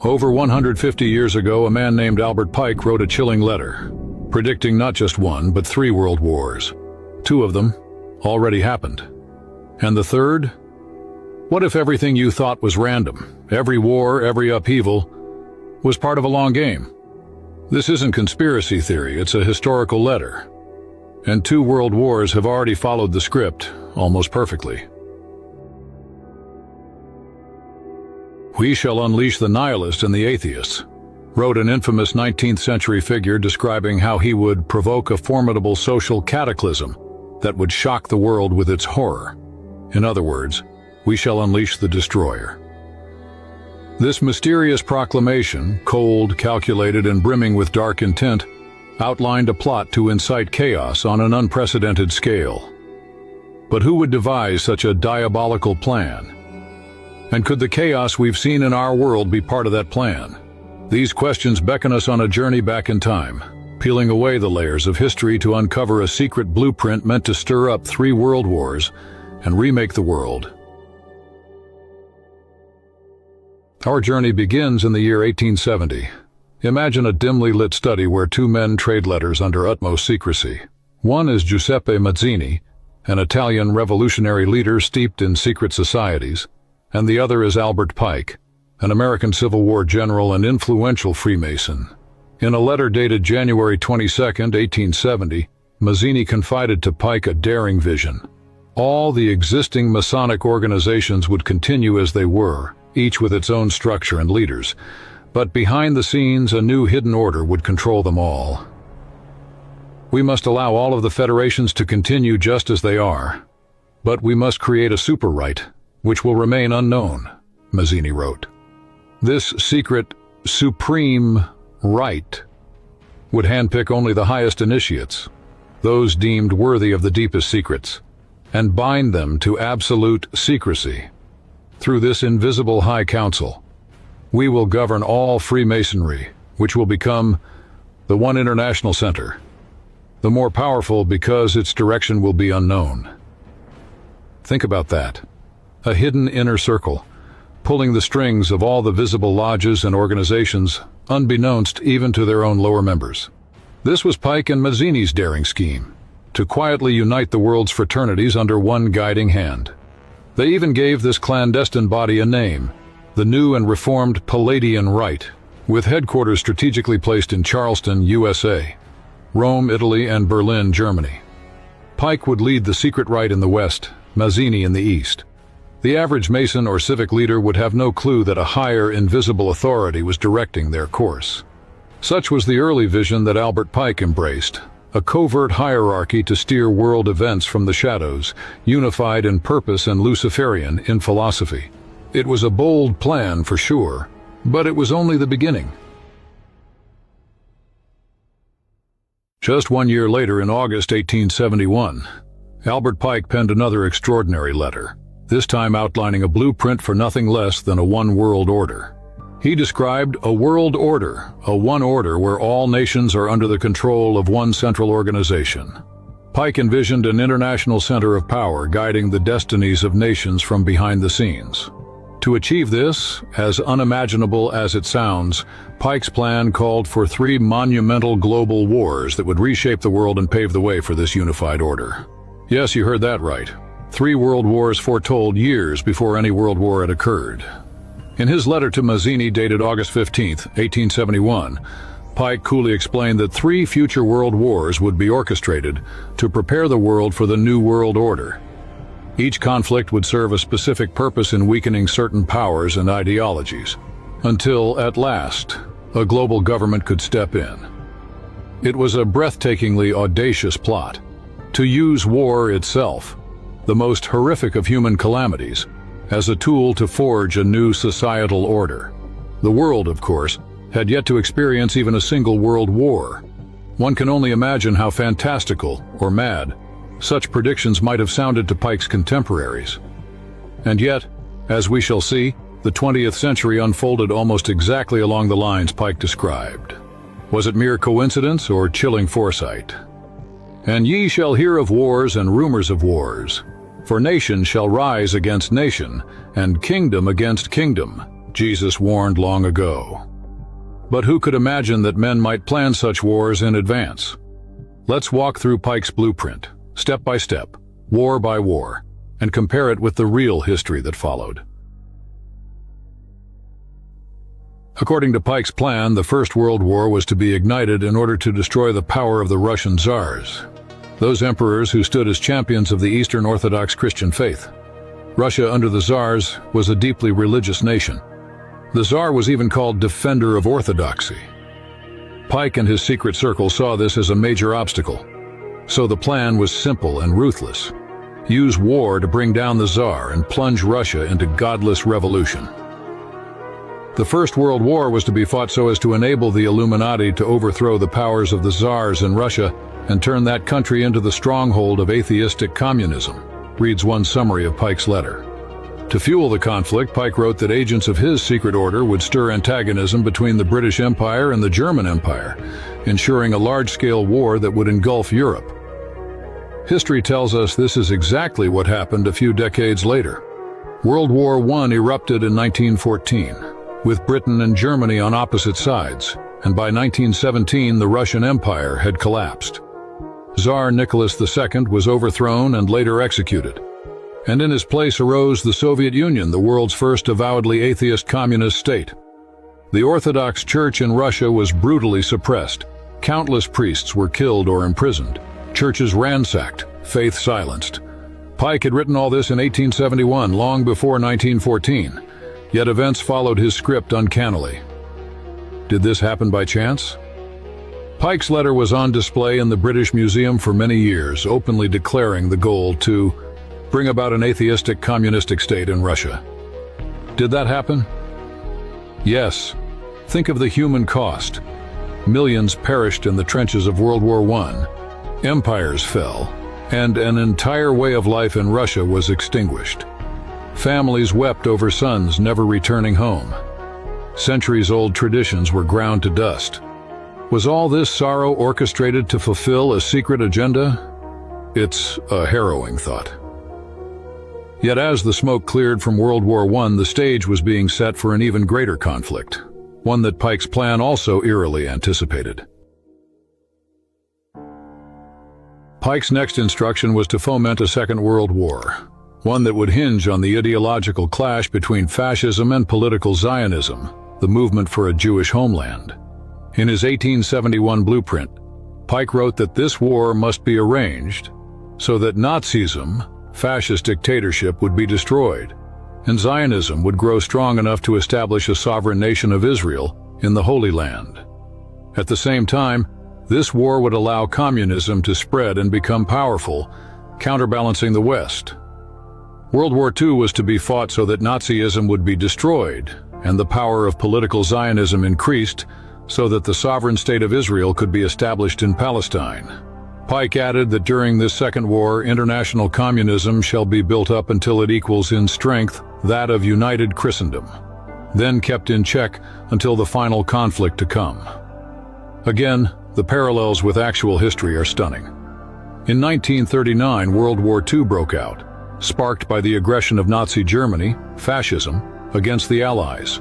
Over 150 years ago, a man named Albert Pike wrote a chilling letter, predicting not just one, but 3 world wars. 2 of them already happened. And the third? What if everything you thought was random, every war, every upheaval, was part of a long game? This isn't conspiracy theory, it's a historical letter. And 2 world wars have already followed the script almost perfectly. "We shall unleash the nihilists and the atheists," wrote an infamous 19th century figure describing how he would provoke a formidable social cataclysm that would shock the world with its horror. In other words, we shall unleash the destroyer. This mysterious proclamation, cold, calculated, and brimming with dark intent, outlined a plot to incite chaos on an unprecedented scale. But who would devise such a diabolical plan? And could the chaos we've seen in our world be part of that plan? These questions beckon us on a journey back in time, peeling away the layers of history to uncover a secret blueprint meant to stir up 3 world wars and remake the world. Our journey begins in the year 1870. Imagine a dimly lit study where 2 men trade letters under utmost secrecy. One is Giuseppe Mazzini, an Italian revolutionary leader steeped in secret societies, and the other is Albert Pike, an American Civil War general and influential Freemason. In a letter dated January 22, 1870, Mazzini confided to Pike a daring vision. All the existing Masonic organizations would continue as they were, each with its own structure and leaders, but behind the scenes a new hidden order would control them all. "We must allow all of the federations to continue just as they are, but we must create a super-rite, which will remain unknown," Mazzini wrote. This secret, supreme rite would handpick only the highest initiates, those deemed worthy of the deepest secrets, and bind them to absolute secrecy. Through this invisible high council, we will govern all Freemasonry, which will become the one international center, the more powerful because its direction will be unknown. Think about that. A hidden inner circle, pulling the strings of all the visible lodges and organizations, unbeknownst even to their own lower members. This was Pike and Mazzini's daring scheme, to quietly unite the world's fraternities under one guiding hand. They even gave this clandestine body a name, the new and reformed Palladian Rite, with headquarters strategically placed in Charleston, USA, Rome, Italy, and Berlin, Germany. Pike would lead the secret rite in the West, Mazzini in the East. The average Mason or civic leader would have no clue that a higher, invisible authority was directing their course. Such was the early vision that Albert Pike embraced, a covert hierarchy to steer world events from the shadows, unified in purpose and Luciferian in philosophy. It was a bold plan for sure, but it was only the beginning. Just 1 year later, in August 1871, Albert Pike penned another extraordinary letter, this time outlining a blueprint for nothing less than a one-world order. He described a world order, a one order where all nations are under the control of one central organization. Pike envisioned an international center of power guiding the destinies of nations from behind the scenes. To achieve this, as unimaginable as it sounds, Pike's plan called for 3 monumental global wars that would reshape the world and pave the way for this unified order. Yes, you heard that right. 3 world wars foretold years before any world war had occurred. In his letter to Mazzini dated August 15, 1871, Pike coolly explained that 3 future world wars would be orchestrated to prepare the world for the new world order. Each conflict would serve a specific purpose in weakening certain powers and ideologies, until, at last, a global government could step in. It was a breathtakingly audacious plot, to use war itself, the most horrific of human calamities, as a tool to forge a new societal order. The world, of course, had yet to experience even a single world war. One can only imagine how fantastical, or mad, such predictions might have sounded to Pike's contemporaries. And yet, as we shall see, the 20th century unfolded almost exactly along the lines Pike described. Was it mere coincidence or chilling foresight? "And ye shall hear of wars and rumors of wars, for nation shall rise against nation, and kingdom against kingdom. Jesus warned long ago. But who could imagine that men might plan such wars in advance? Let's walk through Pike's blueprint, step by step, war by war, and compare it with the real history that followed. According to Pike's plan, the First World War was to be ignited in order to destroy the power of the Russian Tsars, those emperors who stood as champions of the Eastern Orthodox Christian faith. Russia under the Tsars was a deeply religious nation. The Tsar was even called defender of orthodoxy. Pike and his secret circle saw this as a major obstacle. So the plan was simple and ruthless. Use war to bring down the Tsar and plunge Russia into godless revolution. The First World War was to be fought so as to enable the Illuminati to overthrow the powers of the Tsars in Russia and turn that country into the stronghold of atheistic communism, reads one summary of Pike's letter. To fuel the conflict, Pike wrote that agents of his secret order would stir antagonism between the British Empire and the German Empire, ensuring a large-scale war that would engulf Europe. History tells us this is exactly what happened a few decades later. World War I erupted in 1914, with Britain and Germany on opposite sides, and by 1917 the Russian Empire had collapsed. Tsar Nicholas II was overthrown and later executed, and in his place arose the Soviet Union, the world's first avowedly atheist communist state. The Orthodox Church in Russia was brutally suppressed. Countless priests were killed or imprisoned, churches ransacked, faith silenced. Pike had written all this in 1871, long before 1914. Yet events followed his script uncannily. Did this happen by chance? Pike's letter was on display in the British Museum for many years, openly declaring the goal to bring about an atheistic communistic state in Russia. Did that happen? Yes. Think of the human cost. Millions perished in the trenches of World War I. Empires fell, and an entire way of life in Russia was extinguished. Families wept over sons never returning home. Centuries-old traditions were ground to dust. Was all this sorrow orchestrated to fulfill a secret agenda? It's a harrowing thought. Yet as the smoke cleared from World War I, the stage was being set for an even greater conflict, one that Pike's plan also eerily anticipated. Pike's next instruction was to foment a Second World War, one that would hinge on the ideological clash between fascism and political Zionism, the movement for a Jewish homeland. In his 1871 blueprint, Pike wrote that this war must be arranged so that Nazism, fascist dictatorship, would be destroyed, and Zionism would grow strong enough to establish a sovereign nation of Israel in the Holy Land. At the same time, this war would allow communism to spread and become powerful, counterbalancing the West. World War II was to be fought so that Nazism would be destroyed, and the power of political Zionism increased so that the sovereign state of Israel could be established in Palestine. Pike added that during this second war, international communism shall be built up until it equals in strength that of united Christendom, then kept in check until the final conflict to come. Again, the parallels with actual history are stunning. In 1939, World War II broke out, sparked by the aggression of Nazi Germany, fascism, against the Allies.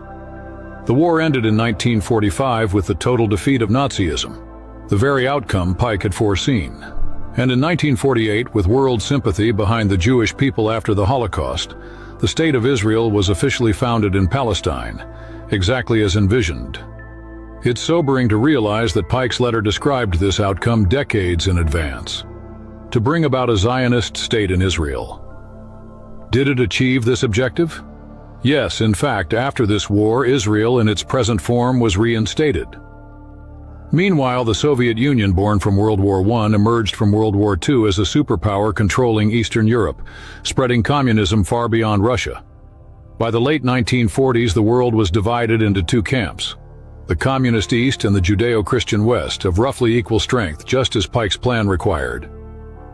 The war ended in 1945 with the total defeat of Nazism, the very outcome Pike had foreseen. And in 1948, with world sympathy behind the Jewish people after the Holocaust, the State of Israel was officially founded in Palestine, exactly as envisioned. It's sobering to realize that Pike's letter described this outcome decades in advance, to bring about a Zionist state in Israel. Did it achieve this objective? Yes, in fact, after this war, Israel in its present form was reinstated. Meanwhile, the Soviet Union, born from World War I, emerged from World War II as a superpower controlling Eastern Europe, spreading communism far beyond Russia. By the late 1940s, the world was divided into two camps, the Communist East and the Judeo-Christian West, of roughly equal strength, just as Pike's plan required.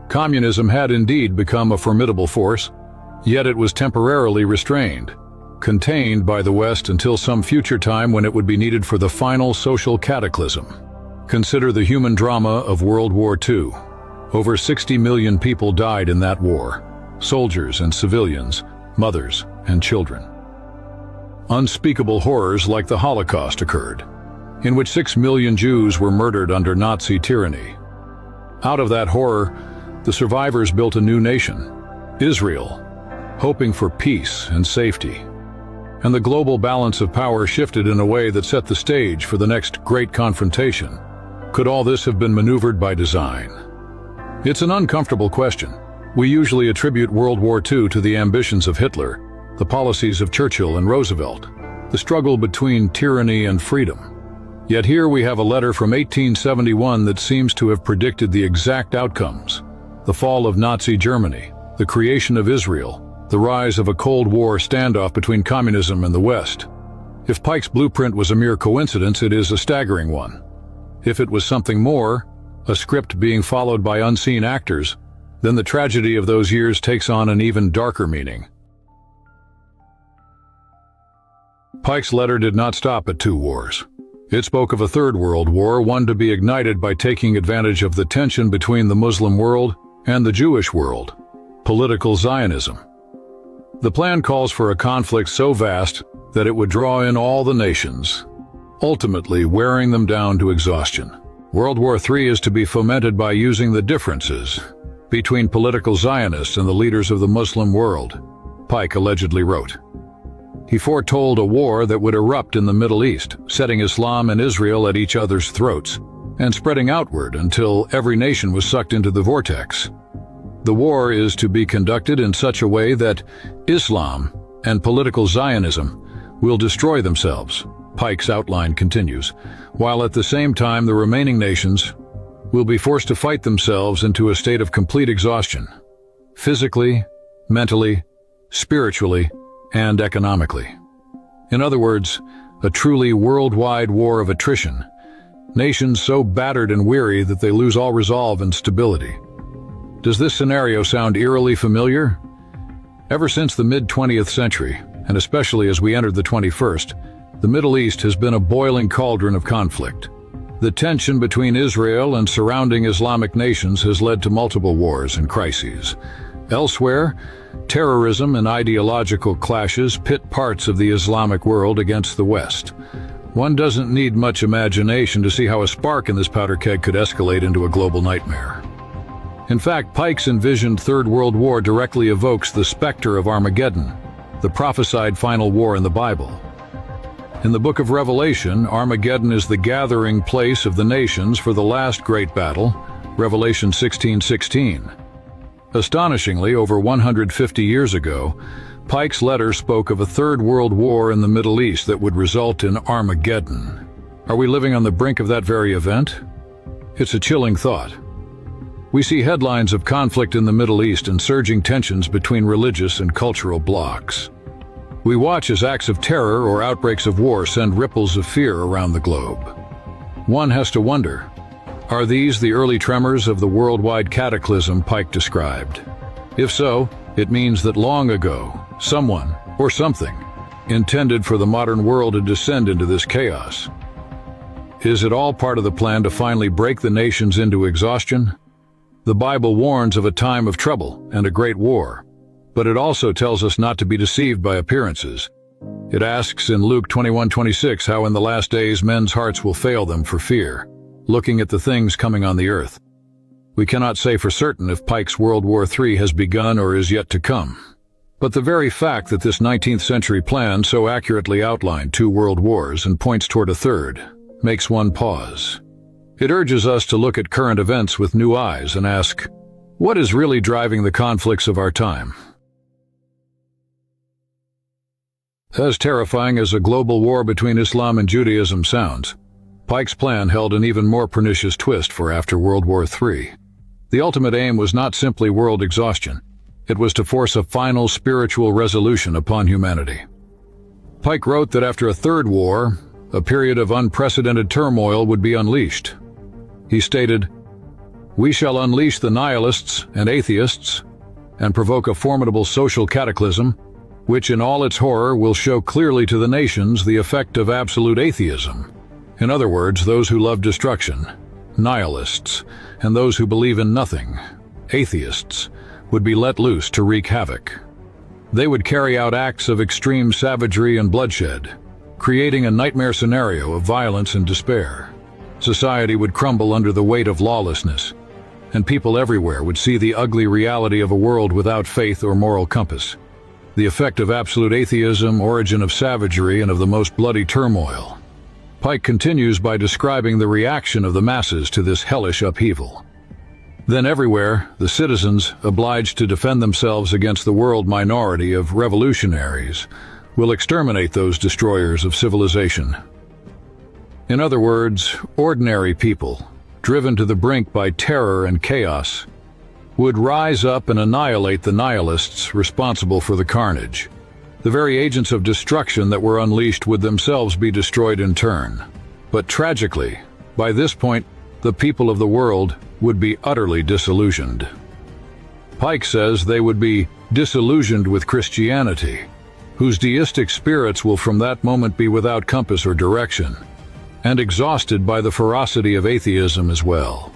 Communism had indeed become a formidable force, yet it was temporarily restrained, contained by the West until some future time when it would be needed for the final social cataclysm. Consider the human drama of World War II. Over 60 million people died in that war, soldiers and civilians, mothers and children. Unspeakable horrors like the Holocaust occurred, in which 6 million Jews were murdered under Nazi tyranny. Out of that horror, the survivors built a new nation, Israel, hoping for peace and safety. And the global balance of power shifted in a way that set the stage for the next great confrontation. Could all this have been maneuvered by design? It's an uncomfortable question. We usually attribute World War II to the ambitions of Hitler, the policies of Churchill and Roosevelt, the struggle between tyranny and freedom. Yet here we have a letter from 1871 that seems to have predicted the exact outcomes: the fall of Nazi Germany, the creation of Israel, the rise of a Cold War standoff between communism and the West. If Pike's blueprint was a mere coincidence, it is a staggering one. If it was something more, a script being followed by unseen actors, then the tragedy of those years takes on an even darker meaning. Pike's letter did not stop at 2 wars. It spoke of a third world war, one to be ignited by taking advantage of the tension between the Muslim world and the Jewish world: political Zionism. The plan calls for a conflict so vast that it would draw in all the nations, ultimately wearing them down to exhaustion. World War III is to be fomented by using the differences between political Zionists and the leaders of the Muslim world, Pike allegedly wrote. He foretold a war that would erupt in the Middle East, setting Islam and Israel at each other's throats, and spreading outward until every nation was sucked into the vortex. The war is to be conducted in such a way that Islam and political Zionism will destroy themselves, Pike's outline continues, while at the same time the remaining nations will be forced to fight themselves into a state of complete exhaustion, physically, mentally, spiritually, and economically. In other words, a truly worldwide war of attrition, nations so battered and weary that they lose all resolve and stability. Does this scenario sound eerily familiar? Ever since the mid-20th century, and especially as we entered the 21st, the Middle East has been a boiling cauldron of conflict. The tension between Israel and surrounding Islamic nations has led to multiple wars and crises. Elsewhere, terrorism and ideological clashes pit parts of the Islamic world against the West. One doesn't need much imagination to see how a spark in this powder keg could escalate into a global nightmare. In fact, Pike's envisioned Third World War directly evokes the specter of Armageddon, the prophesied final war in the Bible. In the book of Revelation, Armageddon is the gathering place of the nations for the last great battle, Revelation 16:16. Astonishingly, over 150 years ago, Pike's letter spoke of a third world war in the Middle East that would result in Armageddon. Are we living on the brink of that very event? It's a chilling thought. We see headlines of conflict in the Middle East and surging tensions between religious and cultural blocs. We watch as acts of terror or outbreaks of war send ripples of fear around the globe. One has to wonder, are these the early tremors of the worldwide cataclysm Pike described? If so, it means that long ago, someone, or something, intended for the modern world to descend into this chaos. Is it all part of the plan to finally break the nations into exhaustion? The Bible warns of a time of trouble and a great war, but it also tells us not to be deceived by appearances. It asks in Luke 21:26 how in the last days men's hearts will fail them for fear, looking at the things coming on the earth. We cannot say for certain if Pike's World War III has begun or is yet to come. But the very fact that this 19th century plan so accurately outlined 2 world wars and points toward a third makes one pause. It urges us to look at current events with new eyes and ask, what is really driving the conflicts of our time? As terrifying as a global war between Islam and Judaism sounds, Pike's plan held an even more pernicious twist for after World War III. The ultimate aim was not simply world exhaustion. It was to force a final spiritual resolution upon humanity. Pike wrote that after a third war, a period of unprecedented turmoil would be unleashed. He stated, "We shall unleash the nihilists and atheists and provoke a formidable social cataclysm, which in all its horror will show clearly to the nations the effect of absolute atheism. In other words, those who love destruction, nihilists, and those who believe in nothing, atheists, would be let loose to wreak havoc." They would carry out acts of extreme savagery and bloodshed, creating a nightmare scenario of violence and despair. Society would crumble under the weight of lawlessness, and people everywhere would see the ugly reality of a world without faith or moral compass. The effect of absolute atheism, origin of savagery, and of the most bloody turmoil. Pike continues by describing the reaction of the masses to this hellish upheaval. Then everywhere, the citizens, obliged to defend themselves against the world minority of revolutionaries, will exterminate those destroyers of civilization. In other words, ordinary people, driven to the brink by terror and chaos, would rise up and annihilate the nihilists responsible for the carnage. The very agents of destruction that were unleashed would themselves be destroyed in turn. But tragically, by this point, the people of the world would be utterly disillusioned. Pike says they would be disillusioned with Christianity, whose deistic spirits will from that moment be without compass or direction, and exhausted by the ferocity of atheism as well.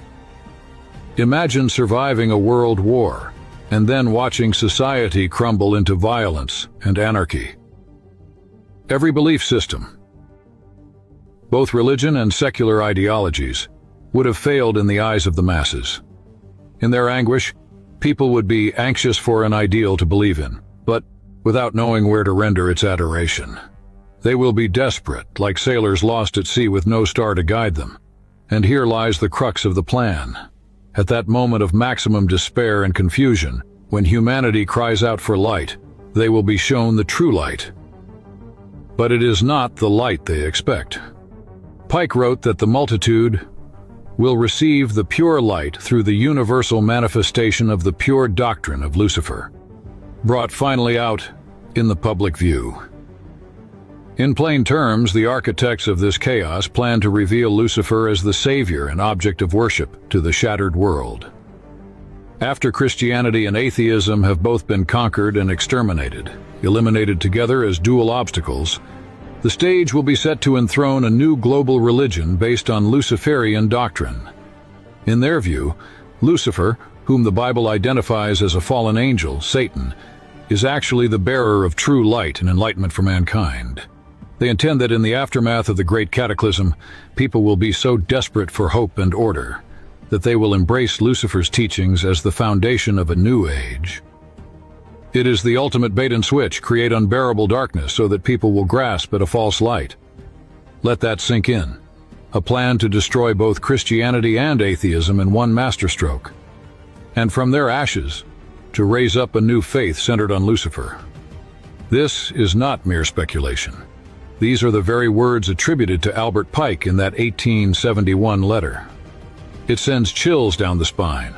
Imagine surviving a world war, and then watching society crumble into violence and anarchy. Every belief system, both religion and secular ideologies, would have failed in the eyes of the masses. In their anguish, people would be anxious for an ideal to believe in, but without knowing where to render its adoration. They will be desperate, like sailors lost at sea with no star to guide them. And here lies the crux of the plan. At that moment of maximum despair and confusion, when humanity cries out for light, they will be shown the true light. But it is not the light they expect. Pike wrote that the multitude will receive the pure light through the universal manifestation of the pure doctrine of Lucifer, brought finally out in the public view. In plain terms, the architects of this chaos plan to reveal Lucifer as the savior and object of worship to the shattered world. After Christianity and atheism have both been conquered and exterminated, eliminated together as dual obstacles, the stage will be set to enthrone a new global religion based on Luciferian doctrine. In their view, Lucifer, whom the Bible identifies as a fallen angel, Satan, is actually the bearer of true light and enlightenment for mankind. They intend that in the aftermath of the great cataclysm, people will be so desperate for hope and order that they will embrace Lucifer's teachings as the foundation of a new age. It is the ultimate bait and switch, create unbearable darkness so that people will grasp at a false light. Let that sink in. A plan to destroy both Christianity and atheism in one masterstroke. And from their ashes, to raise up a new faith centered on Lucifer. This is not mere speculation. These are the very words attributed to Albert Pike in that 1871 letter. It sends chills down the spine.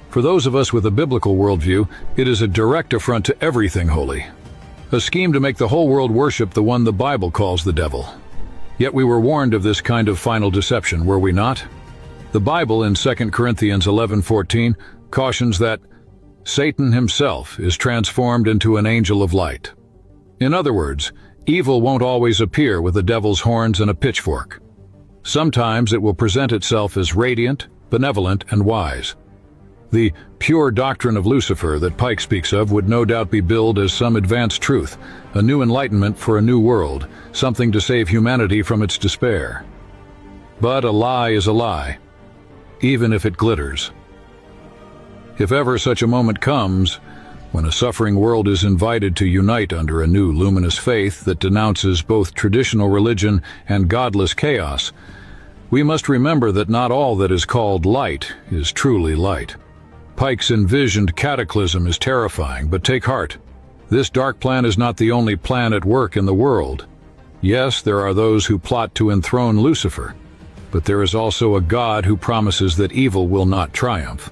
For those of us with a biblical worldview, it is a direct affront to everything holy. A scheme to make the whole world worship the one the Bible calls the devil. Yet we were warned of this kind of final deception, were we not? The Bible in 2 Corinthians 11:14 cautions that Satan himself is transformed into an angel of light. In other words, evil won't always appear with the devil's horns and a pitchfork. Sometimes it will present itself as radiant, benevolent, and wise. The pure doctrine of Lucifer that Pike speaks of would no doubt be billed as some advanced truth, a new enlightenment for a new world, something to save humanity from its despair. But a lie is a lie, even if it glitters. If ever such a moment comes, when a suffering world is invited to unite under a new luminous faith that denounces both traditional religion and godless chaos, we must remember that not all that is called light is truly light. Pike's envisioned cataclysm is terrifying, but take heart. This dark plan is not the only plan at work in the world. Yes, there are those who plot to enthrone Lucifer, but there is also a God who promises that evil will not triumph.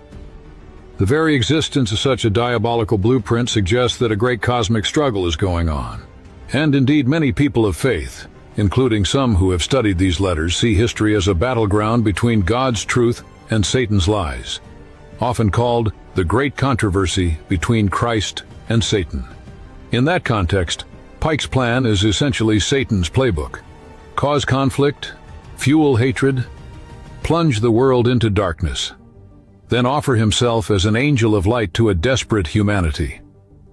The very existence of such a diabolical blueprint suggests that a great cosmic struggle is going on. And indeed, many people of faith, including some who have studied these letters, see history as a battleground between God's truth and Satan's lies, often called the Great Controversy between Christ and Satan. In that context, Pike's plan is essentially Satan's playbook. Cause conflict, fuel hatred, plunge the world into darkness, then offer himself as an angel of light to a desperate humanity.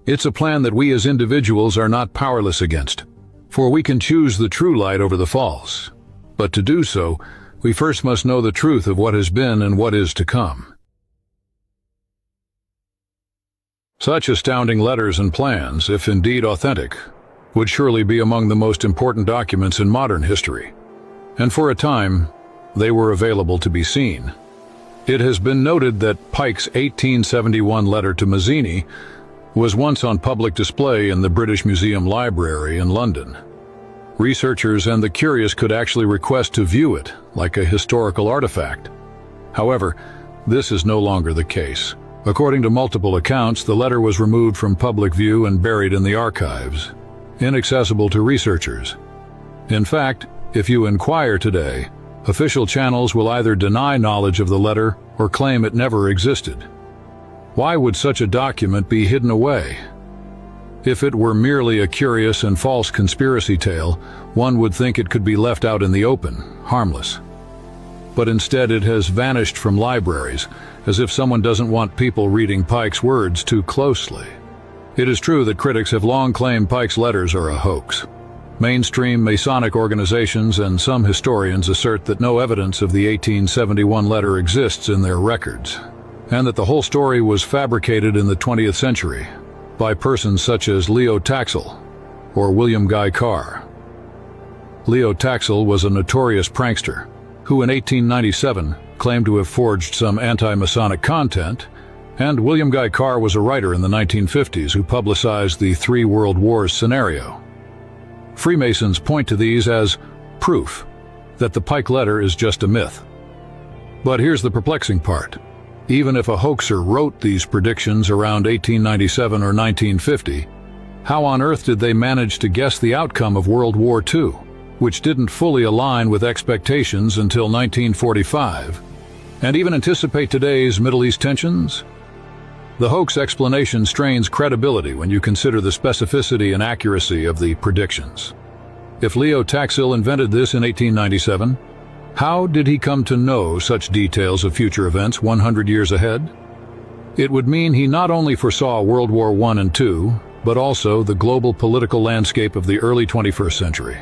It's a plan that we as individuals are not powerless against, for we can choose the true light over the false. But to do so, we first must know the truth of what has been and what is to come. Such astounding letters and plans, if indeed authentic, would surely be among the most important documents in modern history. And for a time, they were available to be seen. It has been noted that Pike's 1871 letter to Mazzini was once on public display in the British Museum Library in London. Researchers and the curious could actually request to view it like a historical artifact. However, this is no longer the case. According to multiple accounts, the letter was removed from public view and buried in the archives, inaccessible to researchers. In fact, if you inquire today, official channels will either deny knowledge of the letter or claim it never existed. Why would such a document be hidden away? If it were merely a curious and false conspiracy tale, one would think it could be left out in the open, harmless. But instead it has vanished from libraries, as if someone doesn't want people reading Pike's words too closely. It is true that critics have long claimed Pike's letters are a hoax. Mainstream Masonic organizations and some historians assert that no evidence of the 1871 letter exists in their records, and that the whole story was fabricated in the 20th century by persons such as Leo Taxil or William Guy Carr. Leo Taxil was a notorious prankster who in 1897 claimed to have forged some anti-Masonic content, and William Guy Carr was a writer in the 1950s who publicized the 3 World Wars scenario. Freemasons point to these as proof that the Pike letter is just a myth. But here's the perplexing part. Even if a hoaxer wrote these predictions around 1897 or 1950, how on earth did they manage to guess the outcome of World War II, which didn't fully align with expectations until 1945, and even anticipate today's Middle East tensions? The hoax explanation strains credibility when you consider the specificity and accuracy of the predictions. If Leo Taxil invented this in 1897, how did he come to know such details of future events 100 years ahead? It would mean he not only foresaw World War I and II, but also the global political landscape of the early 21st century.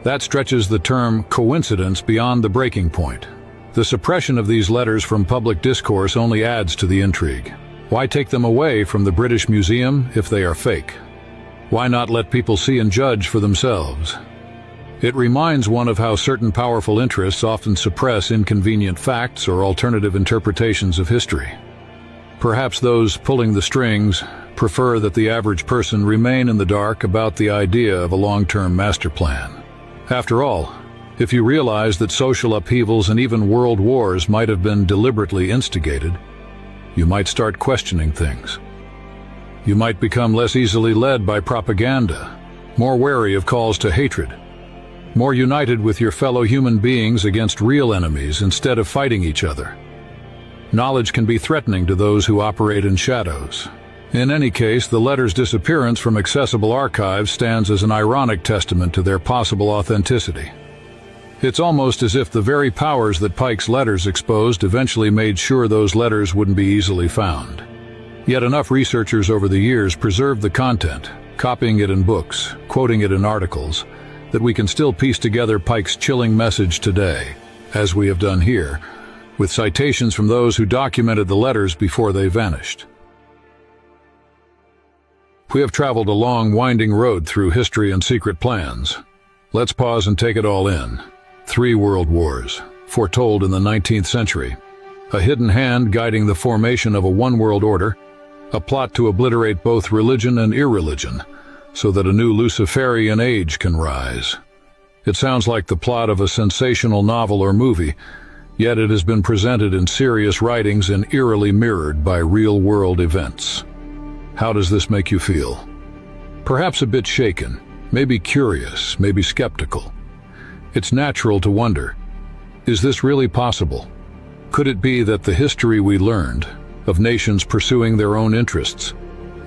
That stretches the term coincidence beyond the breaking point. The suppression of these letters from public discourse only adds to the intrigue. Why take them away from the British Museum if they are fake? Why not let people see and judge for themselves? It reminds one of how certain powerful interests often suppress inconvenient facts or alternative interpretations of history. Perhaps those pulling the strings prefer that the average person remain in the dark about the idea of a long-term master plan. After all, if you realize that social upheavals and even world wars might have been deliberately instigated, you might start questioning things. You might become less easily led by propaganda, more wary of calls to hatred, more united with your fellow human beings against real enemies instead of fighting each other. Knowledge can be threatening to those who operate in shadows. In any case, the letter's disappearance from accessible archives stands as an ironic testament to their possible authenticity. It's almost as if the very powers that Pike's letters exposed eventually made sure those letters wouldn't be easily found. Yet enough researchers over the years preserved the content, copying it in books, quoting it in articles, that we can still piece together Pike's chilling message today, as we have done here, with citations from those who documented the letters before they vanished. We have traveled a long, winding road through history and secret plans. Let's pause and take it all in. 3 world wars, foretold in the 19th century. A hidden hand guiding the formation of a one-world order, a plot to obliterate both religion and irreligion, so that a new Luciferian age can rise. It sounds like the plot of a sensational novel or movie, yet it has been presented in serious writings and eerily mirrored by real-world events. How does this make you feel? Perhaps a bit shaken, maybe curious, maybe skeptical. It's natural to wonder, is this really possible? Could it be that the history we learned, of nations pursuing their own interests,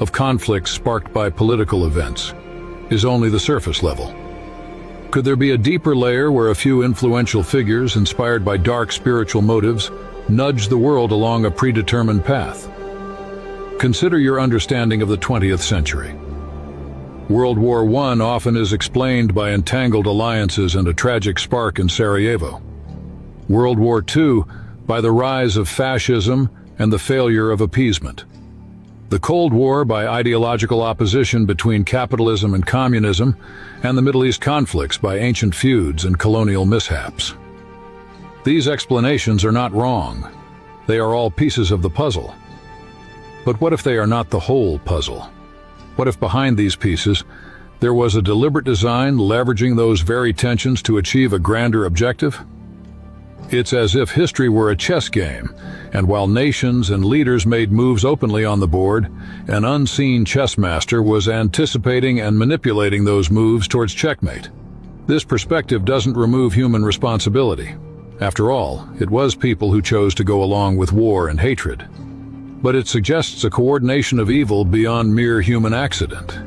of conflicts sparked by political events, is only the surface level? Could there be a deeper layer where a few influential figures inspired by dark spiritual motives nudge the world along a predetermined path? Consider your understanding of the 20th century. World War I often is explained by entangled alliances and a tragic spark in Sarajevo. World War II by the rise of fascism and the failure of appeasement. The Cold War by ideological opposition between capitalism and communism, and the Middle East conflicts by ancient feuds and colonial mishaps. These explanations are not wrong. They are all pieces of the puzzle. But what if they are not the whole puzzle? What if behind these pieces there was a deliberate design leveraging those very tensions to achieve a grander objective? It's as if history were a chess game, and while nations and leaders made moves openly on the board, an unseen chess master was anticipating and manipulating those moves towards checkmate. This perspective doesn't remove human responsibility. After all, it was people who chose to go along with war and hatred. But it suggests a coordination of evil beyond mere human accident.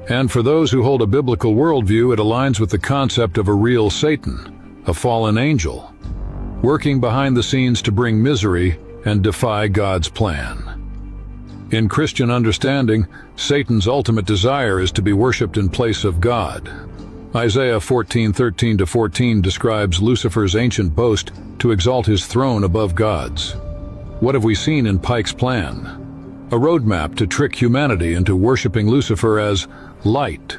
And for those who hold a biblical worldview, it aligns with the concept of a real Satan, a fallen angel, working behind the scenes to bring misery and defy God's plan. In Christian understanding, Satan's ultimate desire is to be worshipped in place of God. Isaiah 14:13-14 describes Lucifer's ancient boast to exalt his throne above God's. What have we seen in Pike's plan? A roadmap to trick humanity into worshiping Lucifer as light.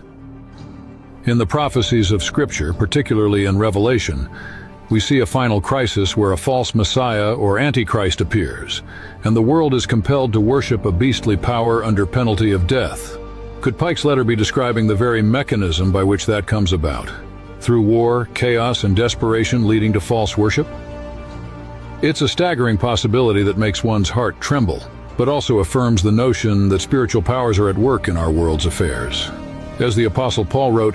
In the prophecies of Scripture, particularly in Revelation, we see a final crisis where a false Messiah or Antichrist appears, and the world is compelled to worship a beastly power under penalty of death. Could Pike's letter be describing the very mechanism by which that comes about? Through war, chaos, and desperation leading to false worship? It's a staggering possibility that makes one's heart tremble, but also affirms the notion that spiritual powers are at work in our world's affairs. As the Apostle Paul wrote,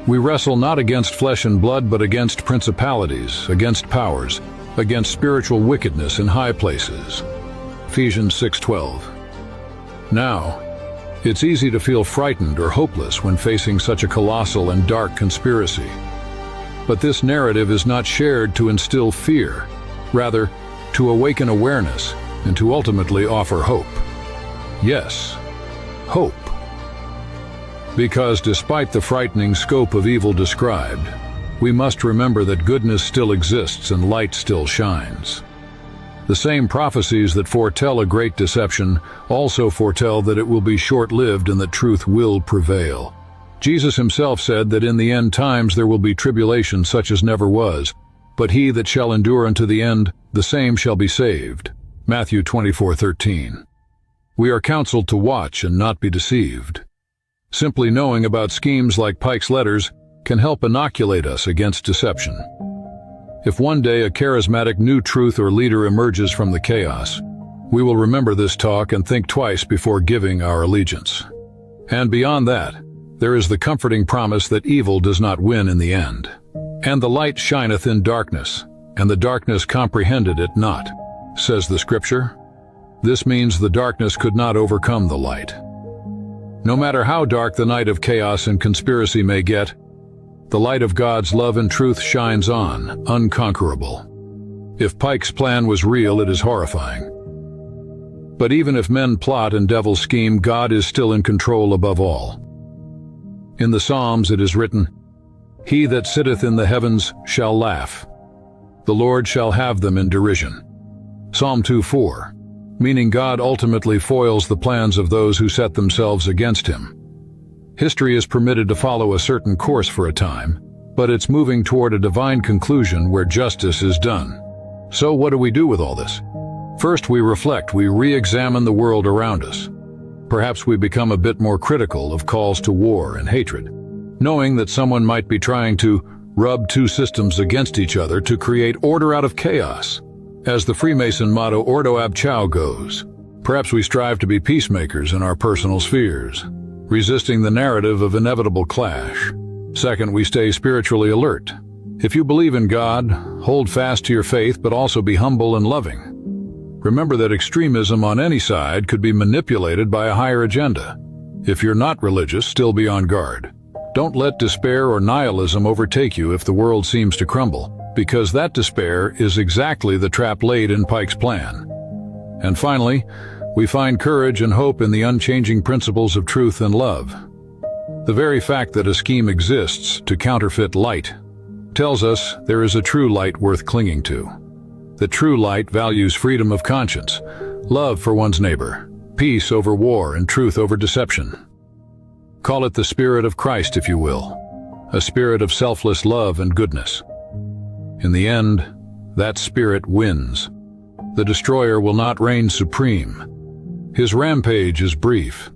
"We wrestle not against flesh and blood, but against principalities, against powers, against spiritual wickedness in high places." Ephesians 6:12. Now, it's easy to feel frightened or hopeless when facing such a colossal and dark conspiracy. But this narrative is not shared to instill fear, rather, to awaken awareness and to ultimately offer hope. Yes, hope. Because despite the frightening scope of evil described, we must remember that goodness still exists and light still shines. The same prophecies that foretell a great deception also foretell that it will be short-lived and that truth will prevail. Jesus himself said that in the end times there will be tribulation such as never was, but he that shall endure unto the end, the same shall be saved. Matthew 24:13. We are counseled to watch and not be deceived. Simply knowing about schemes like Pike's letters can help inoculate us against deception. If one day a charismatic new truth or leader emerges from the chaos, we will remember this talk and think twice before giving our allegiance. And beyond that, there is the comforting promise that evil does not win in the end. "And the light shineth in darkness, and the darkness comprehended it not," says the Scripture. This means the darkness could not overcome the light. No matter how dark the night of chaos and conspiracy may get, the light of God's love and truth shines on, unconquerable. If Pike's plan was real, it is horrifying. But even if men plot and devils scheme, God is still in control above all. In the Psalms it is written, "He that sitteth in the heavens shall laugh. The Lord shall have them in derision." Psalm 2:4. Meaning God ultimately foils the plans of those who set themselves against him. History is permitted to follow a certain course for a time, but it's moving toward a divine conclusion where justice is done. So what do we do with all this? First, we reflect, we re-examine the world around us. Perhaps we become a bit more critical of calls to war and hatred, knowing that someone might be trying to rub two systems against each other to create order out of chaos. As the Freemason motto Ordo ab Chao goes, perhaps we strive to be peacemakers in our personal spheres, resisting the narrative of inevitable clash. Second, we stay spiritually alert. If you believe in God, hold fast to your faith, but also be humble and loving. Remember that extremism on any side could be manipulated by a higher agenda. If you're not religious, still be on guard. Don't let despair or nihilism overtake you if the world seems to crumble, because that despair is exactly the trap laid in Pike's plan. And finally, We find courage and hope in the unchanging principles of truth and love. The very fact that a scheme exists to counterfeit light tells us there is a true light worth clinging to. The true light values freedom of conscience, love for one's neighbor, peace over war, and truth over deception. Call it the Spirit of Christ, if you will, a spirit of selfless love and goodness. In the end, that spirit wins. The destroyer will not reign supreme. His rampage is brief.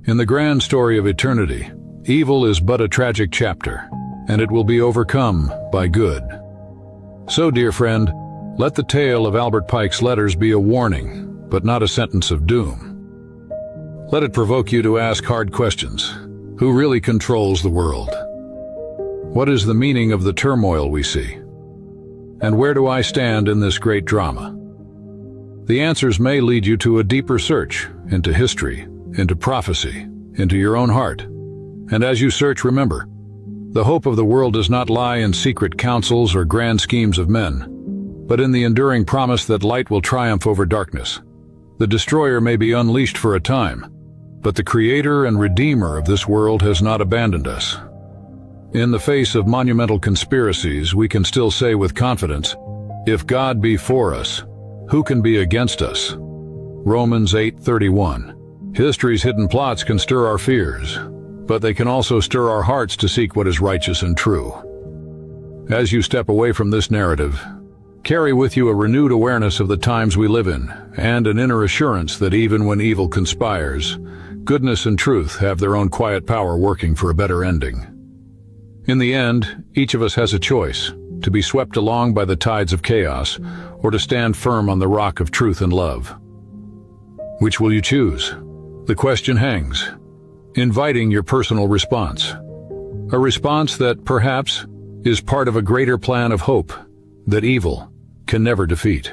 In the grand story of eternity, evil is but a tragic chapter, and it will be overcome by good. So, dear friend, let the tale of Albert Pike's letters be a warning, but not a sentence of doom. Let it provoke you to ask hard questions. Who really controls the world? What is the meaning of the turmoil we see? And where do I stand in this great drama? The answers may lead you to a deeper search into history, into prophecy, into your own heart. And as you search, remember, the hope of the world does not lie in secret councils or grand schemes of men, but in the enduring promise that light will triumph over darkness. The destroyer may be unleashed for a time, but the Creator and Redeemer of this world has not abandoned us. In the face of monumental conspiracies, we can still say with confidence, if God be for us, who can be against us? Romans 8:31. History's hidden plots can stir our fears, but they can also stir our hearts to seek what is righteous and true. As you step away from this narrative, carry with you a renewed awareness of the times we live in, and an inner assurance that even when evil conspires, goodness and truth have their own quiet power working for a better ending. In the end, each of us has a choice, to be swept along by the tides of chaos, or to stand firm on the rock of truth and love. Which will you choose? The question hangs, inviting your personal response. A response that, perhaps, is part of a greater plan of hope that evil can never defeat.